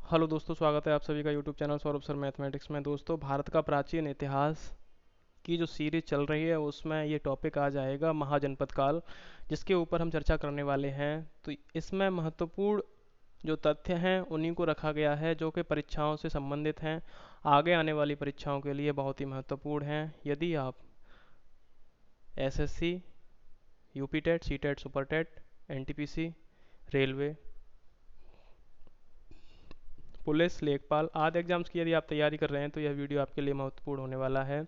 Hello दोस्तों, स्वागत है आप सभी का YouTube channel Saurabh sir mathematics में। दोस्तों, भारत का प्राचीन इतिहास की जो सीरीज चल रही है उसमें ये टॉपिक आ जाएगा महाजनपद काल, जिसके ऊपर हम चर्चा करने वाले हैं। तो इसमें महत्वपूर्ण जो तथ्य हैं उन्हीं को रखा गया है, जो कि परीक्षाओं से संबंधित हैं, आगे आने वाली परीक्षाओं के लिए बहुत ही महत्वपूर्ण हैं। यदि आप SSC, UP TET, C TET, super TET, NTPC, railway, police, लेखपाल आदि एग्जाम्स की यदि आप तैयारी कर रहे हैं तो यह वीडियो आपके लिए महत्वपूर्ण होने वाला है।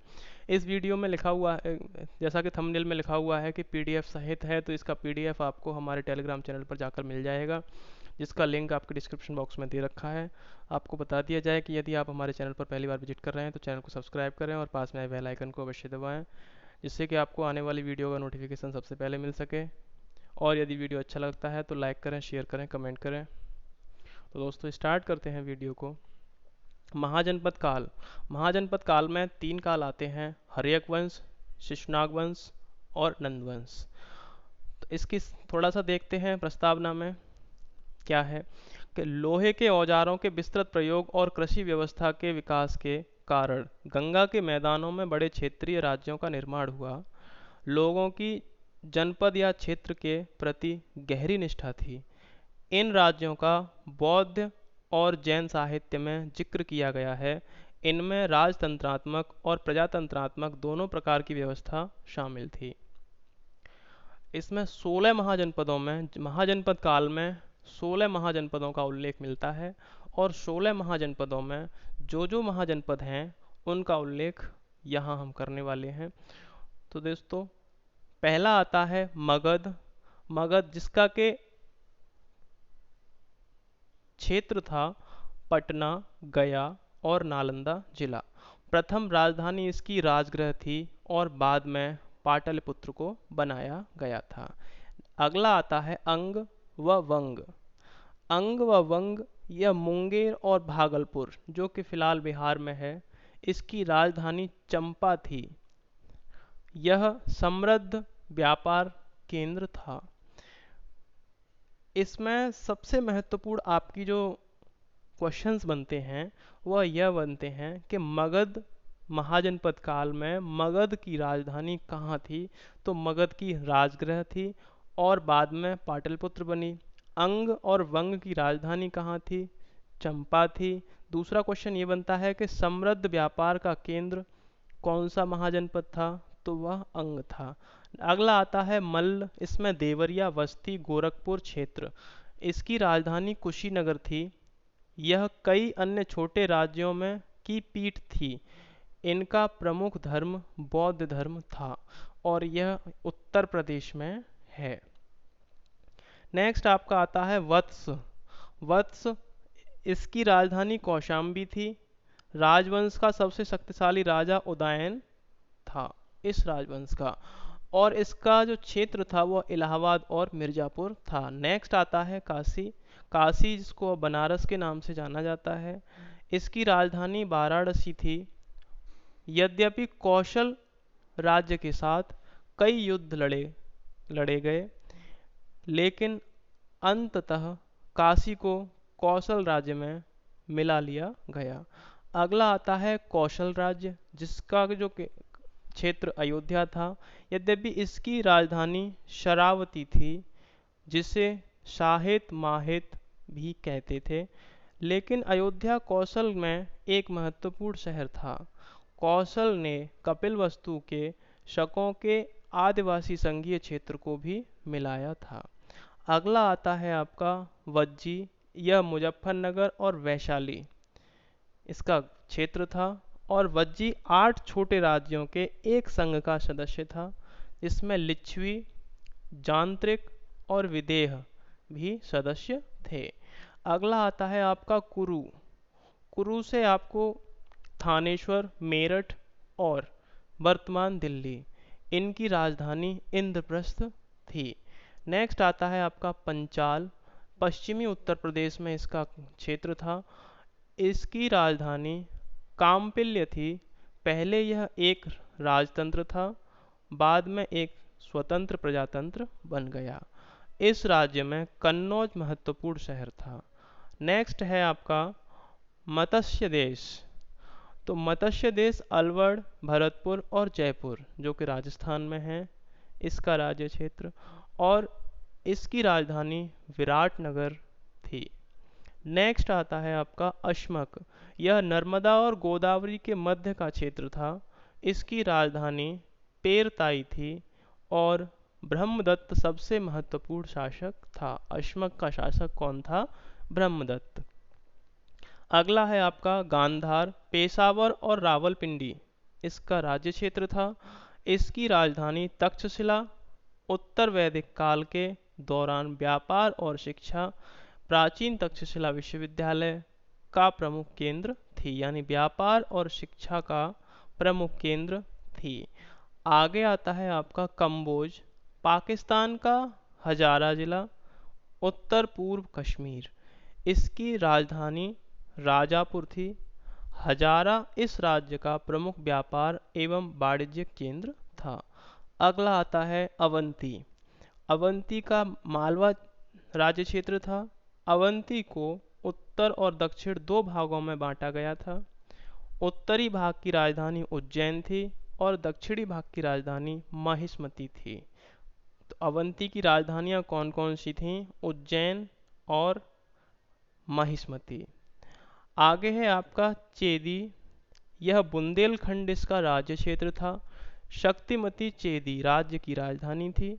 इस वीडियो में लिखा हुआ है, जैसा कि थंबनेल में लिखा हुआ है कि पीडीएफ सहित है, तो इसका पीडीएफ आपको हमारे टेलीग्राम चैनल पर जाकर मिल जाएगा, जिसका लिंक आपके डिस्क्रिप्शन बॉक्स में दे रखा है। आपको बता दिया जाए कि यदि आप हमारे चैनल पर पहली बार विजिट कर रहे हैं तो चैनल को सब्सक्राइब करें और पास में आए बेल आइकन को अवश्य दबाएं, जिससे कि आपको आने वाली वीडियो का नोटिफिकेशन सबसे पहले मिल सके। और यदि वीडियो अच्छा लगता है तो लाइक करें, शेयर करें, कमेंट करें। तो दोस्तों, स्टार्ट करते हैं वीडियो को। महाजनपद काल। महाजनपद काल में तीन काल आते हैं: हर्यक वंश, शिशुनाग वंश और नंद वंश। तो इसकी थोड़ा सा देखते हैं प्रस्तावना में क्या है कि लोहे के औजारों के विस्तृत प्रयोग और कृषि व्यवस्था के विकास के कारण गंगा के मैदानों में बड़े क्षेत्रीय राज्यों का निर्माण हुआ। लोगों की जनपद या क्षेत्र के प्रति गहरी निष्ठा थी। इन राज्यों का बौद्ध और जैन साहित्य में जिक्र किया गया है। इनमें राजतंत्रात्मक और प्रजातंत्रात्मक दोनों प्रकार की व्यवस्था शामिल थी। इसमें 16 महाजनपदों में, महाजनपद काल में 16 महाजनपदों का उल्लेख मिलता है, और 16 महाजनपदों में जो महाजनपद हैं उनका उल्लेख यहाँ हम करने वाले हैं। तो दोस्तों, पहला आता है मगध। मगध जिसका के क्षेत्र था पटना, गया और नालंदा जिला। प्रथम राजधानी इसकी राजगृह थी और बाद में पाटलिपुत्र को बनाया गया था। अगला आता है अंग व वंग। अंग व वंग यह मुंगेर और भागलपुर, जो कि फिलहाल बिहार में है, इसकी राजधानी चंपा थी। यह समृद्ध व्यापार केंद्र था। इसमें सबसे महत्वपूर्ण आपकी जो क्वेश्चंस बनते हैं वह यह बनते हैं कि मगध महाजनपद काल में मगध की राजधानी कहाँ थी। तो मगध की राजगृह थी और बाद में पाटलिपुत्र बनी। अंग और वंग की राजधानी कहाँ थी? चंपा थी। दूसरा क्वेश्चन ये बनता है कि समृद्ध व्यापार का केंद्र कौन सा महाजनपद था? तो वह अंग था। अगला आता है मल्ल। इसमें देवरिया, बस्ती, गोरखपुर क्षेत्र। इसकी राजधानी कुशीनगर थी। यह कई अन्य छोटे राज्यों में की पीठ थी। इनका प्रमुख धर्म बौद्ध धर्म था और यह उत्तर प्रदेश में है। नेक्स्ट आपका आता है वत्स। वत्स, इसकी राजधानी कौशाम्बी थी। राजवंश का सबसे शक्तिशाली राजा उदयन था इस राजवंश का, और इसका जो क्षेत्र था वह इलाहाबाद और मिर्जापुर था। नेक्स्ट आता है काशी। काशी जिसको बनारस के नाम से जाना जाता है, इसकी राजधानी वाराणसी थी। यद्यपि कौशल राज्य के साथ कई युद्ध लड़े गए, लेकिन अंततः काशी को कौशल राज्य में मिला लिया गया। अगला आता है कौशल राज्य, जिसका जो क्षेत्र अयोध्या था। यद्यपि इसकी राजधानी शरावती थी, जिसे शाहेत माहेत भी कहते थे, लेकिन अयोध्या कौशल में एक महत्वपूर्ण शहर था। कौशल ने कपिलवस्तु के शकों के आदिवासी संघीय क्षेत्र को भी मिलाया था। अगला आता है आपका वज्जी। यह मुजफ्फरनगर और वैशाली इसका क्षेत्र था, और वज्जी 8 छोटे राज्यों के एक संघ का सदस्य था, जिसमें लिच्छवी, जांत्रिक और विदेह भी सदस्य थे। अगला आता है आपका कुरु। कुरु से आपको थानेश्वर, मेरठ और वर्तमान दिल्ली, इनकी राजधानी इंद्रप्रस्थ थी। नेक्स्ट आता है आपका पंचाल। पश्चिमी उत्तर प्रदेश में इसका क्षेत्र था। इसकी राजधानी काम्पिल्य थी। पहले यह एक राजतंत्र था, बाद में एक स्वतंत्र प्रजातंत्र बन गया। इस राज्य में कन्नौज महत्वपूर्ण शहर था। नेक्स्ट है आपका मत्स्य देश, तो मत्स्य देश अलवर, भरतपुर और जयपुर जो कि राजस्थान में है, इसका राज्य क्षेत्र, और इसकी राजधानी विराटनगर थी। नेक्स्ट आता है आपका अश्मक। यह नर्मदा और गोदावरी के मध्य का क्षेत्र था। इसकी राजधानी पेरताई थी और ब्रह्मदत्त सबसे महत्वपूर्ण शासक था। अश्मक का शासक कौन था? ब्रह्मदत्त। अगला है आपका गांधार, पेशावर और रावलपिंडी इसका राज्य क्षेत्र था। इसकी राजधानी तक्षशिला। उत्तर वैदिक काल के दौरान व्यापार और शिक्षा प्राचीन तक्षशिला विश्वविद्यालय का प्रमुख केंद्र थी, यानी व्यापार और शिक्षा का प्रमुख केंद्र थी। आगे आता है आपका कम्बोज, पाकिस्तान का हजारा जिला, उत्तर पूर्व कश्मीर। इसकी राजधानी राजापुर थी। हजारा इस राज्य का प्रमुख व्यापार एवं वाणिज्यिक केंद्र था। अगला आता है अवंती। अवंती का मालवा राज्य क्षेत्र था। अवंती को उत्तर और दक्षिण दो भागों में बांटा गया था। उत्तरी भाग की राजधानी उज्जैन थी और दक्षिणी भाग की राजधानी महिष्मती थी। तो अवंती की राजधानियां कौन कौन सी थीं? उज्जैन और महिष्मती। आगे है आपका चेदी। यह बुंदेलखंड इसका राज्य क्षेत्र था। शक्तिमती चेदी राज्य की राजधानी थी।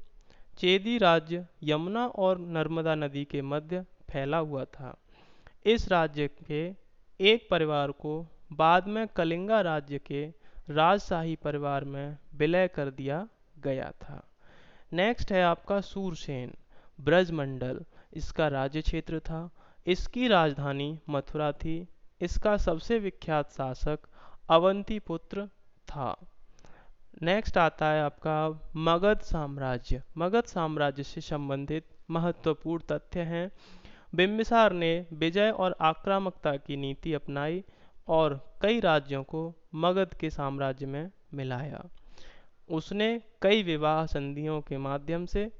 चेदी राज्य यमुना और नर्मदा नदी के मध्य फैला हुआ था। इस राज्य के एक परिवार को बाद में कलिंगा राज्य के राजशाही परिवार में विलय कर दिया गया था। नेक्स्ट है आपका सूरसेन। ब्रजमंडल इसका राज्य क्षेत्र था। इसकी राजधानी मथुरा थी। इसका सबसे विख्यात शासक अवंतीपुत्र था। नेक्स्ट आता है आपका मगध साम्राज्य। मगध साम्राज्य से संबंधित महत्वपूर्ण तथ्य हैं। बिंबिसार ने विजय और आक्रामकता की नीति अपनाई और कई राज्यों को मगध के साम्राज्य में मिलाया। उसने कई विवाह संधियों के माध्यम से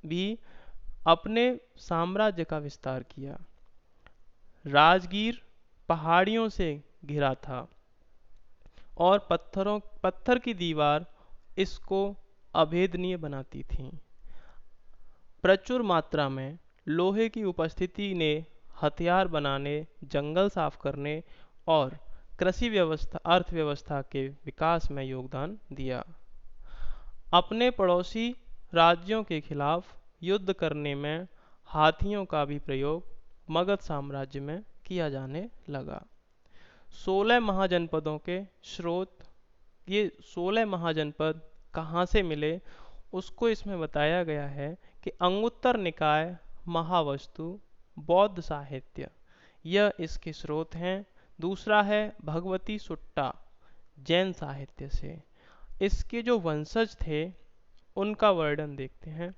भी अपने साम्राज्य का विस्तार किया। राजगीर पहाड़ियों से घिरा था और पत्थर की दीवार इसको अभेदनीय बनाती थी। प्रचुर मात्रा में लोहे की उपस्थिति ने हथियार बनाने, जंगल साफ करने और कृषि व्यवस्था अर्थव्यवस्था के विकास में योगदान दिया। अपने पड़ोसी राज्यों के खिलाफ युद्ध करने में हाथियों का भी प्रयोग मगध साम्राज्य में किया जाने लगा। 16 महाजनपदों के स्रोत। ये 16 महाजनपद कहाँ से मिले उसको इसमें बताया गया है कि अंगुत्तर निकाय, महावस्तु, बौद्ध साहित्य यह इसके स्रोत हैं। दूसरा है भगवती सुट्टा, जैन साहित्य से। इसके जो वंशज थे उनका वर्णन देखते हैं।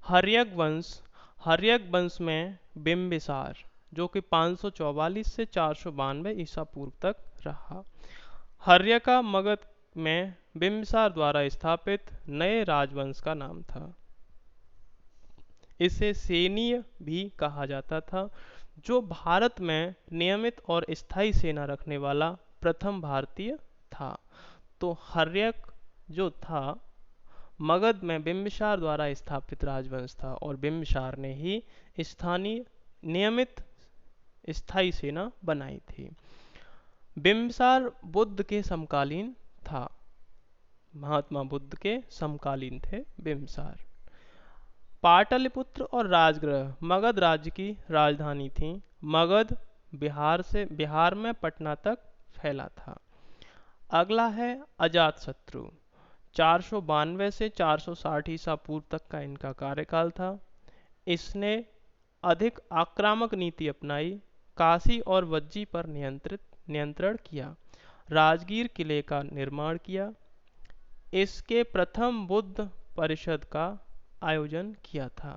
हर्यक वंश। हर्यक वंश में बिंबिसार जो कि 544 से 492 ईसा पूर्व तक रहा। हर्यका मगध में बिंबिसार द्वारा स्थापित नए राजवंश का नाम था। इसे सेनीय भी कहा जाता था, जो भारत में नियमित और स्थायी सेना रखने वाला प्रथम भारतीय था। तो हर्यक जो था मगध में बिंबिसार द्वारा स्थापित राजवंश था और बिंबिसार ने ही स्थानीय नियमित स्थायी सेना बनाई थी। बिंबिसार बुद्ध के समकालीन था। महात्मा बुद्ध के समकालीन थे बिंबिसार। पाटलिपुत्र और राजगृह मगध राज्य की राजधानी थी। मगध बिहार में पटना तक फैला था। अगला है अजातशत्रु। 492 से 460 ईसा पूर्व तक का इनका कार्यकाल था। इसने अधिक आक्रामक नीति अपनाई। काशी और वज्जी पर नियंत्रण किया। राजगीर किले का निर्माण किया। इसके प्रथम बुद्ध परिषद का आयोजन किया था।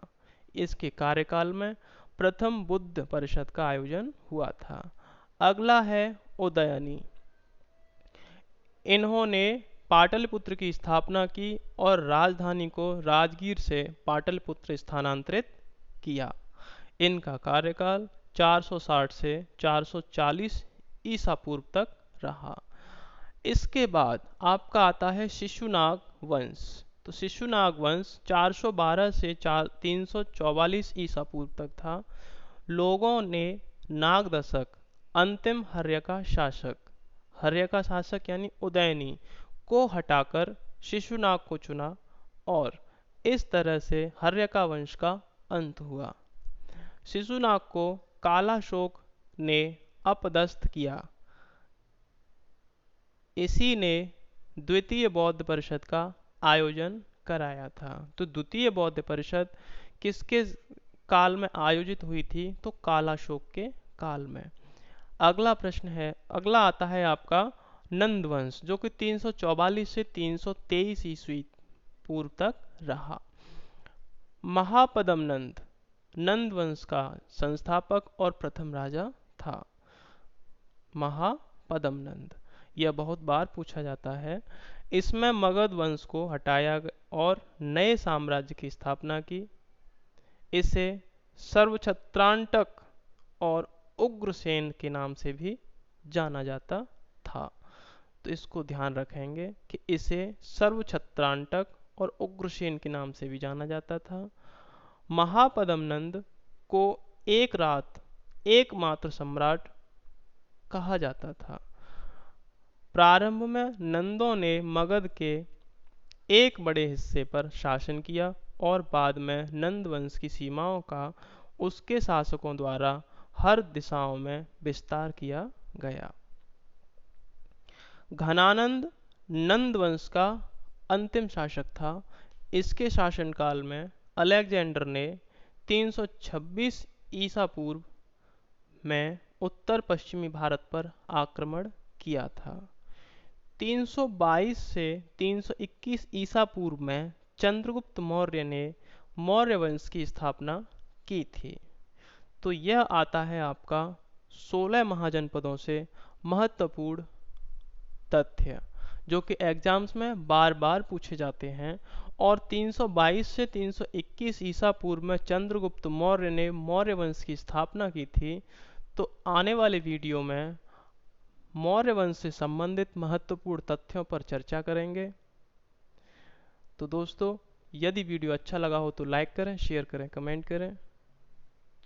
इसके कार्यकाल में प्रथम बुद्ध परिषद का आयोजन हुआ था। अगला है उदयनी। इन्होंने पाटलिपुत्र की स्थापना की और राजधानी को राजगीर से पाटलिपुत्र स्थानांतरित किया। इनका कार्यकाल 460 से 440 ईसा पूर्व तक रहा। इसके बाद आपका आता है शिशुनाग वंश। तो शिशुनाग वंश 412 से 344 ईसा पूर्व तक था। लोगों ने नागदशक अंतिम हर्य का शासक यानी उदयनी को हटाकर शिशुनाग को चुना और इस तरह से हर्य का वंश का अंत हुआ। शिशुनाग को कालाशोक ने अपदस्थ किया। इसी ने द्वितीय बौद्ध परिषद का आयोजन कराया था। तो द्वितीय बौद्ध परिषद किसके काल में आयोजित हुई थी? तो कालाशोक के काल में। अगला आता है आपका नंद वंश, जो कि 344 से 323 ईस्वी पूर्व तक रहा। महापदम नंद वंश का संस्थापक और प्रथम राजा था। महापदम नंद, यह बहुत बार पूछा जाता है। इसमें मगध वंश को हटाया और नए साम्राज्य की स्थापना की। इसे सर्वछत्रांटक और उग्रसेन के नाम से भी जाना जाता था। तो इसको ध्यान रखेंगे कि इसे सर्वछत्रांटक और उग्रसेन के नाम से भी जाना जाता था। महापदम नंद को एक रात एकमात्र सम्राट कहा जाता था। प्रारंभ में नंदों ने मगध के एक बड़े हिस्से पर शासन किया और बाद में नंद वंश की सीमाओं का उसके शासकों द्वारा हर दिशाओं में विस्तार किया गया। घनानंद नंद वंश का अंतिम शासक था। इसके शासनकाल में अलेक्जेंडर ने 326 ईसा पूर्व में उत्तर पश्चिमी भारत पर आक्रमण किया था। 322 से 321 ईसा पूर्व में चंद्रगुप्त मौर्य ने मौर्य वंश की स्थापना की थी। तो यह आता है आपका 16 महाजनपदों से महत्वपूर्ण तथ्य, जो कि एग्जाम्स में बार बार पूछे जाते हैं। और 322 से 321 ईसा पूर्व में चंद्रगुप्त मौर्य ने मौर्य वंश की स्थापना की थी। तो आने वाले वीडियो में मौर्य वंश से संबंधित महत्वपूर्ण तथ्यों पर चर्चा करेंगे। तो दोस्तों, यदि वीडियो अच्छा लगा हो तो लाइक करें, शेयर करें, कमेंट करें।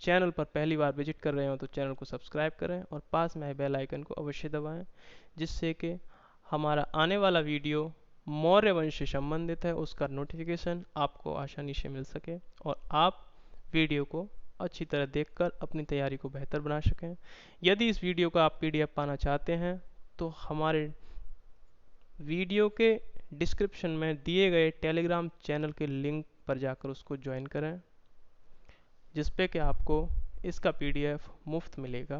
चैनल पर पहली बार विजिट कर रहे हो तो चैनल को सब्सक्राइब करें और पास में बेल आइकन को अवश्य दबाएं, जिससे कि हमारा आने वाला वीडियो मौर्य वंश से संबंधित है उसका नोटिफिकेशन आपको आसानी से मिल सके और आप वीडियो को अच्छी तरह देखकर अपनी तैयारी को बेहतर बना सकें। यदि इस वीडियो का आप पीडीएफ पाना चाहते हैं तो हमारे वीडियो के डिस्क्रिप्शन में दिए गए टेलीग्राम चैनल के लिंक पर जाकर उसको ज्वाइन करें, जिस पे कि आपको इसका पीडीएफ मुफ्त मिलेगा।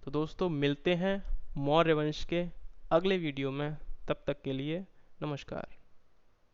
तो दोस्तों, मिलते हैं मौर्य वंश के अगले वीडियो में। तब तक के लिए नमस्कार।